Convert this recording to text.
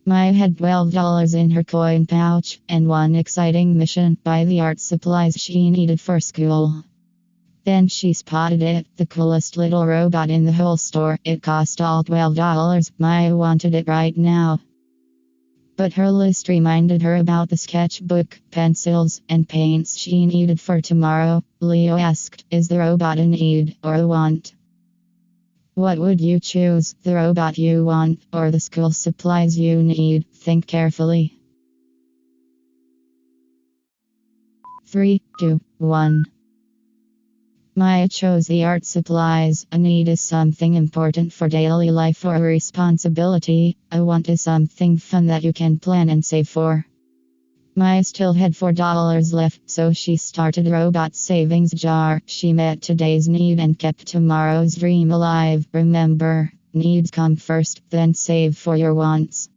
Maya had $12 in her coin pouch and one exciting mission: buy the art supplies she needed for school. Then she spotted it, the coolest little robot in the whole store. It cost all $12. Maya wanted it right now. But her list reminded her about the sketchbook, pencils, and paints she needed for tomorrow. Leo asked, is the robot a need or a want? What would you choose, the robot you want or the school supplies you need? Think carefully. 3, 2, 1. Maya chose the art supplies. A need is something important for daily life or a responsibility. A want is something fun that you can plan and save for. Maya still had $4 left, so she started a robot savings jar. She met today's need and kept tomorrow's dream alive. Remember, needs come first, then save for your wants.